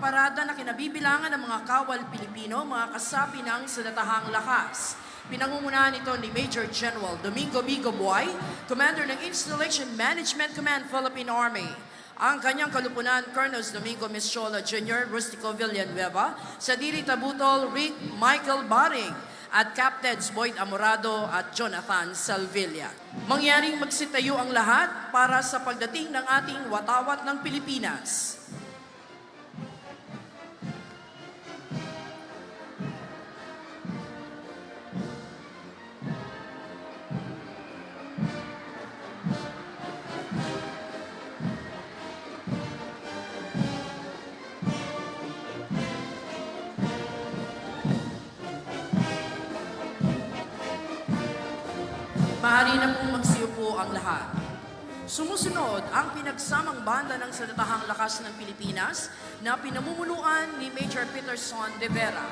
parada na kinabibilangan ng mga kawal Pilipino, mga kasapi ng Sandatahang Lakas. Pinangungunahan ito ni Major General Domingo Migo Buay, Commander ng Installation Management Command Philippine Army. Ang kanyang kalupunan, Colonels Domingo Mischola Jr., Rustico Villanueva, Sadiri Tabutol, Rick Michael Baring, at Captains Boyd Amorado at Jonathan Salvilla. Mangyaring magsitayo ang lahat para sa pagdating ng ating watawat ng Pilipinas. Maaari na pong magsiupo ang lahat. Sumusunod ang pinagsamang banda ng Sandatahang Lakas ng Pilipinas na pinamumunuan ni Major Peterson de Vera.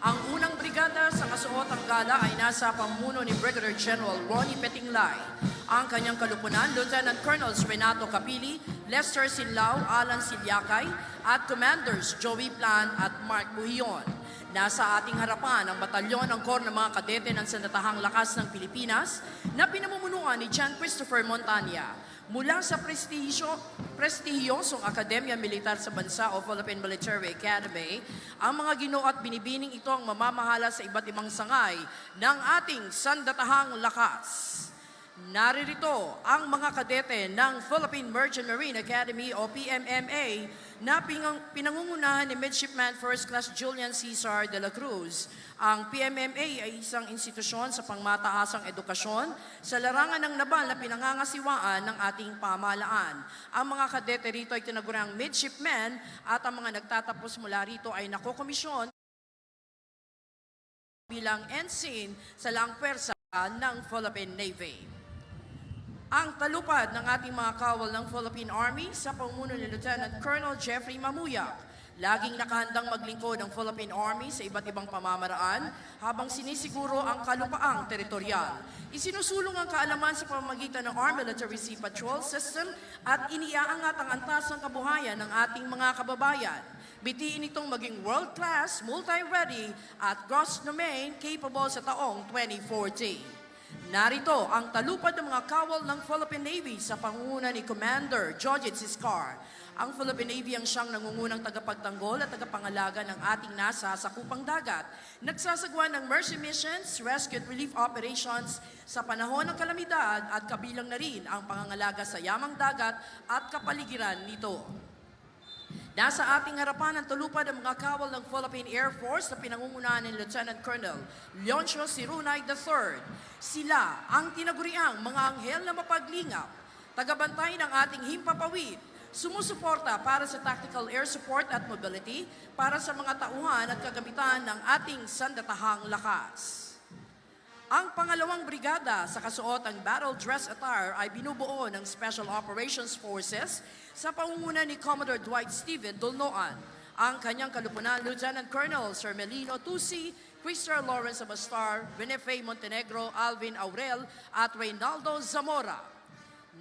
Ang unang brigada sa kasuotang gala ay nasa pamuno ni Brigadier General Ronnie Petinglay. Ang kanyang kalupunan, Lieutenant Colonels Renato Capili, Lester Sinlao, Alan Silyakay, at Commanders Joey Plan at Mark Buhion. Nasa ating harapan ang batalyon ng Corps ng mga Kadete ng Sandatahang Lakas ng Pilipinas na pinamumunuan ni John Christopher Montanya. Mula sa prestihiyosong Akademya Militar sa Bansa o Philippine Military Academy, ang mga ginoo at binibining ito ang mamamahala sa iba't ibang sangay ng ating Sandatahang Lakas. Naririto ang mga kadete ng Philippine Merchant Marine Academy o PMMA na pinangungunahan ni Midshipman First Class Julian Cesar de la Cruz. Ang PMMA ay isang institusyon sa pangmataasang edukasyon sa larangan ng nabal na pinangangasiwaan ng ating pamahalaan. Ang mga kadete rito ay tinaguriang midshipmen at ang mga nagtatapos mula rito ay nakokomisyon bilang ensign sa laang pwersa ng Philippine Navy. Ang talupad ng ating mga kawal ng Philippine Army sa pamumuno ni Lieutenant Colonel Jeffrey Mamuyak, laging nakahandang maglingkod ng Philippine Army sa iba't ibang pamamaraan habang sinisiguro ang kalupaang teritorial. Isinusulong ang kaalaman sa pamamagitan ng Armed Military Sea Patrol System at iniaangat ang antas ng kabuhayan ng ating mga kababayan. Bitiin itong maging world-class, multi-ready at gross-domain capable sa taong 2014. Narito ang talupad ng mga kawal ng Philippine Navy sa pangunguna ni Commander Jojit Siscar. Ang Philippine Navy ang siyang nangungunang tagapagtanggol at tagapangalaga ng ating nasa sakupang dagat. Nagsasagwa ng mercy missions, rescue at relief operations sa panahon ng kalamidad at kabilang na rin ang pangangalaga sa yamang dagat at kapaligiran nito. Nasa ating harapan ang tulupad ng mga kawal ng Philippine Air Force na pinangungunahan ni Lieutenant Colonel Leoncio Sirunay III. Sila ang tinaguriang mga anghel na mapaglingap, tagabantay ng ating himpapawid, sumusuporta para sa tactical air support at mobility para sa mga tauhan at kagamitan ng ating Sandatahang Lakas. Ang pangalawang brigada sa kasuotang battle dress attire ay binubuo ng Special Operations Forces sa pangunguna ni Commodore Dwight Steven Dolnoan. Ang kanyang kalupunan, Lieutenant Colonel Sir Melino Tusi, Christopher Lawrence Abastar, Benefe Montenegro, Alvin Aurel at Reynaldo Zamora.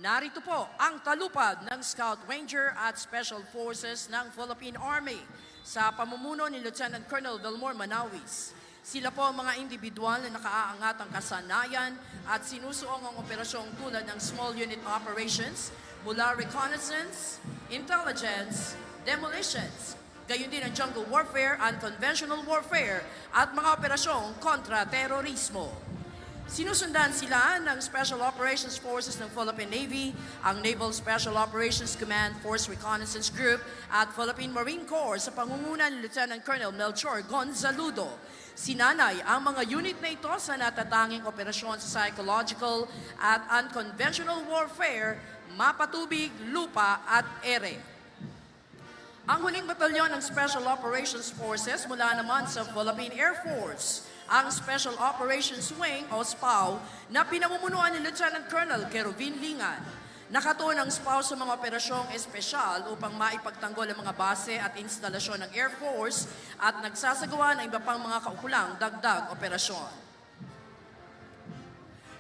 Narito po ang talupad ng Scout Ranger at Special Forces ng Philippine Army sa pamumuno ni Lieutenant Colonel Vilmor Manawis. Sila po ang mga individual na nakaaangat ang kasanayan at sinusuong ang operasyong tulad ng small unit operations mula reconnaissance, intelligence, demolitions, gayon din ang jungle warfare, unconventional warfare at mga operasyong kontra-terorismo. Sinusundan sila ng Special Operations Forces ng Philippine Navy, ang Naval Special Operations Command Force Reconnaissance Group at Philippine Marine Corps sa pangunguna ni Lieutenant Colonel Melchor Gonzaludo. Sinanay ang mga unit na ito sa natatanging operasyon sa psychological at unconventional warfare, mapatubig, lupa at ere. Ang huling batalyon ng Special Operations Forces mula naman sa Philippine Air Force, ang Special Operations Wing o SPAW na pinamumunuan ni Lieutenant Colonel Kerovin Lingan. Nakatuon ang SPAW sa mga operasyong espesyal upang maipagtanggol ang mga base at instalasyon ng Air Force at nagsasagawa ng iba pang mga kaukulang dagdag operasyon.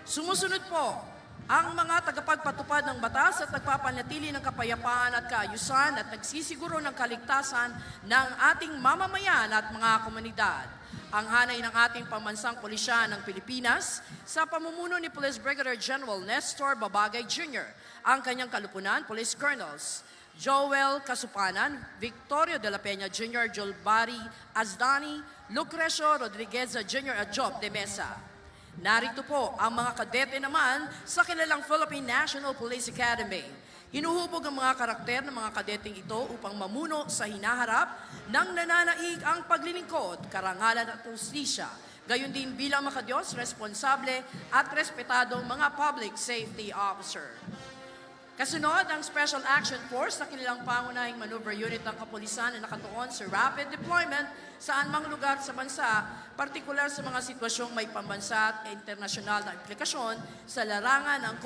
Sumusunod po ang mga tagapagpatupad ng batas at nagpapanatili ng kapayapaan at kaayusan at nagsisiguro ng kaligtasan ng ating mamamayan at mga komunidad. Ang hanay ng ating pambansang pulisya ng Pilipinas sa pamumuno ni Police Brigadier General Nestor Babagay Jr., ang kanyang kalupunan, Police Colonels Joel Kasupanan, Victorio de la Peña Jr., Jolbari Azdani, Lucrecio Rodriguez Jr. at Job de Mesa. Narito po ang mga kadete naman sa kilalang Philippine National Police Academy. Hinuhubog ang mga karakter ng mga kadeteng ito upang mamuno sa hinaharap ng nananaig ang paglilingkod, karangalan at hustisya. Gayon din bilang makadiyos, responsable at respetadong mga public safety officer. Kasunod, ang Special Action Force na kanilang pangunahing maneuver unit ng kapulisan na nakatuon sa rapid deployment saan mang lugar sa bansa, partikular sa mga sitwasyong may pambansa at internasyonal na implikasyon sa larangan ng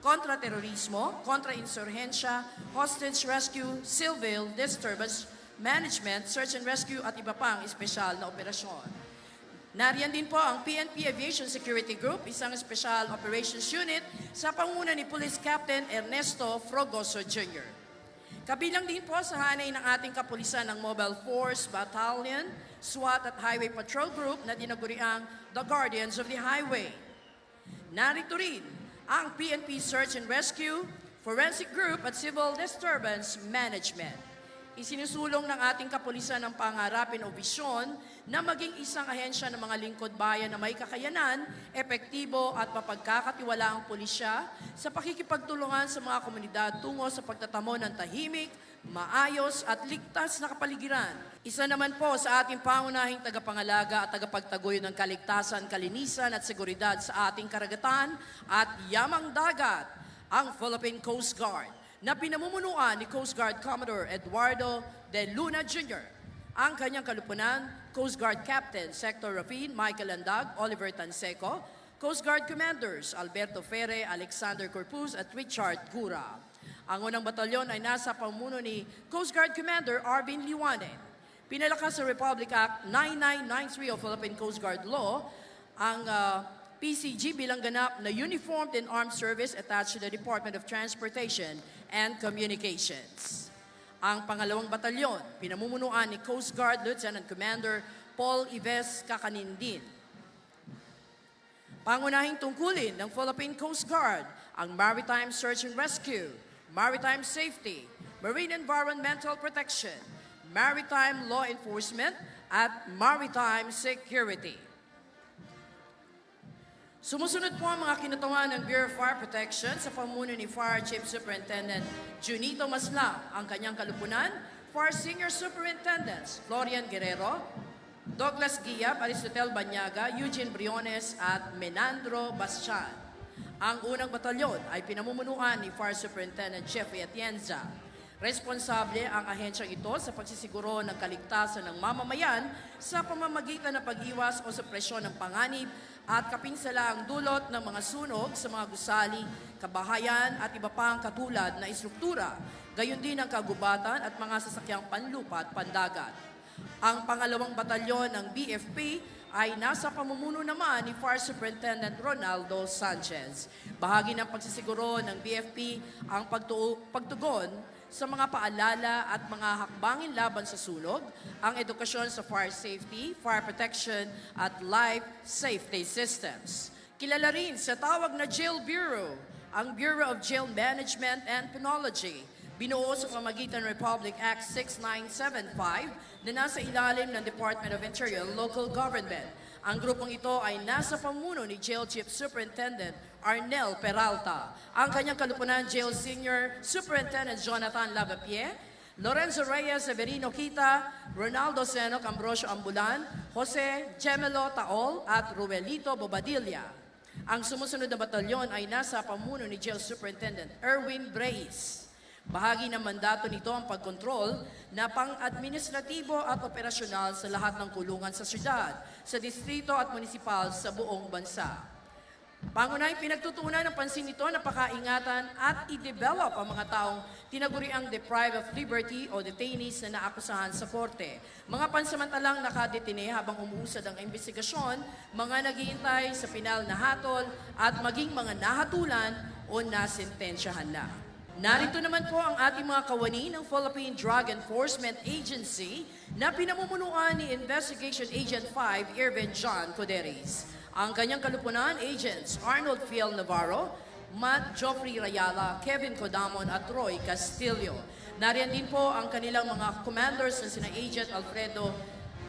kontraterorismo, kontrainsurhensya, hostage rescue, civil disturbance management, search and rescue at iba pang espesyal na operasyon. Nariyan din po ang PNP Aviation Security Group, isang Special Operations Unit sa pangunguna ni Police Captain Ernesto Frogoso Jr. Kabilang din po sa hanay ng ating kapulisan ng Mobile Force, Battalion, SWAT at Highway Patrol Group na tinaguriang The Guardians of the Highway. Narito rin ang PNP Search and Rescue, Forensic Group at Civil Disturbance Management. Isinusulong ng ating kapulisan ng pangarapin o visyon na maging isang ahensya ng mga lingkod bayan na may kakayanan, epektibo at mapagkakatiwalaang pulisya sa pakikipagtulungan sa mga komunidad tungo sa pagtatamo ng tahimik, maayos at ligtas na kapaligiran. Isa naman po sa ating pangunahing tagapangalaga at tagapagtaguyod ng kaligtasan, kalinisan at seguridad sa ating karagatan at yamang dagat, ang Philippine Coast Guard, na pinamumunuan ni Coast Guard Commodore Eduardo de Luna Jr. Ang kanyang kalupunan, Coast Guard Captain Sector Rafin Michael Andag, Oliver Tanseco, Coast Guard Commanders Alberto Ferre, Alexander Corpus at Richard Gura. Ang unang batalyon ay nasa pamuno ni Coast Guard Commander Arvin Liwanen. Pinalakas sa Republic Act 9993 of Philippine Coast Guard Law, ang PCG bilang ganap na uniformed and armed service attached to the Department of Transportation and Communications. Ang pangalawang batalyon, pinamumunuan ni Coast Guard Lieutenant Commander Paul Ives Kakanindin. Pangunahing tungkulin ng Philippine Coast Guard ang Maritime Search and Rescue, Maritime Safety, Marine Environmental Protection, Maritime Law Enforcement at Maritime Security. Sumusunod po ang mga kinutawan ng Bureau of Fire Protection sa pamuno ni Fire Chief Superintendent Junito Maslang, ang kanyang kalupunan, Fire Senior Superintendents Florian Guerrero, Douglas Guiap, Aristotel Banyaga, Eugene Briones at Menandro Bastian. Ang unang batalyon ay pinamumunuan ni Fire Superintendent Jeffrey Atienza. Responsable ang ahensyang ito sa pagsisiguro ng kaligtasan ng mamamayan sa pamamagitan ng pag-iwas o supresyon ng panganib at kapinsalaang dulot ng mga sunog sa mga gusali, kabahayan at iba pang katulad na istruktura, gayon din ang kagubatan at mga sasakyang panlupa at pandagat. Ang pangalawang batalyon ng BFP ay nasa pamumuno naman ni Fire Superintendent Ronaldo Sanchez. Bahagi ng pagsisiguro ng BFP ang pagtugon sa mga paalala at mga hakbangin laban sa sunog, ang edukasyon sa fire safety, fire protection at life safety systems. Kilala rin sa tawag na Jail Bureau, ang Bureau of Jail Management and Penology, binuo sa pamamagitan ng Republic Act 6975 na nasa ilalim ng Department of Interior and Local Government. Ang grupong ito ay nasa pamuno ni Jail Chief Superintendent Arnel Peralta. Ang kanyang kalupunan, Jail Senior Superintendent Jonathan Lavapie, Lorenzo Reyes Severino Kita, Ronaldo Senok Ambrosio Ambulan, Jose Gemelo Taol at Ruelito Bobadilla. Ang sumusunod na batalyon ay nasa pamuno ni Jail Superintendent Erwin Breis. Bahagi ng mandato nito ang pagkontrol na pang-administratibo at operasyonal sa lahat ng kulungan sa syudad, sa distrito at munisipal sa buong bansa. Pangunahing pinagtutuunan ng pansin nito na pakaingatan at i-develop ang mga taong tinaguriang deprived of liberty o detainees na naakusahan sa korte. Mga pansamantalang nakadetine habang umuusad ang investigasyon, mga naghihintay sa pinal na hatol at maging mga nahatulan o nasentensyahan na. Narito naman po ang ating mga kawani ng Philippine Drug Enforcement Agency na pinamumunuan ni Investigation Agent 5 Irvin John Coderes. Ang kanyang kalupunan, Agents Arnold Fiel Navarro, Matt Joffrey Rayala, Kevin Codamon at Roy Castillo. Nariyan din po ang kanilang mga commanders na sina Agent Alfredo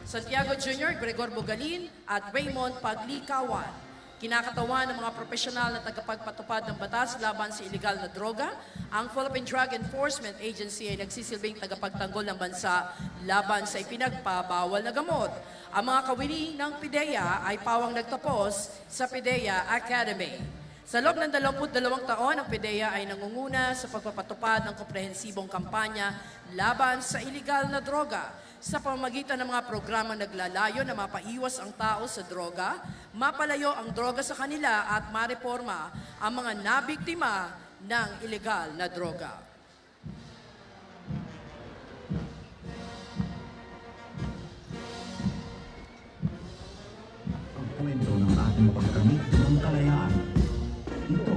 Santiago Jr., Gregor Bogalin at Raymond Paglikawan. Kinakatawan ng mga profesional na tagapagpatupad ng batas laban sa iligal na droga, ang Philippine Drug Enforcement Agency ay nagsisilbing tagapagtanggol ng bansa laban sa ipinagpabawal na gamot. Ang mga kawini ng PIDEA ay pawang nagtapos sa PIDEA Academy. Sa loob ng 22 taon, ang PIDEA ay nangunguna sa pagpapatupad ng komprehensibong kampanya laban sa iligal na droga sa pamamagitan ng mga programa naglalayo na mapaiwas ang tao sa droga, mapalayo ang droga sa kanila at mareforma ang mga nabiktima ng iligal na droga. Ang kwento ng ating pagkamit ng kalayaan. Ito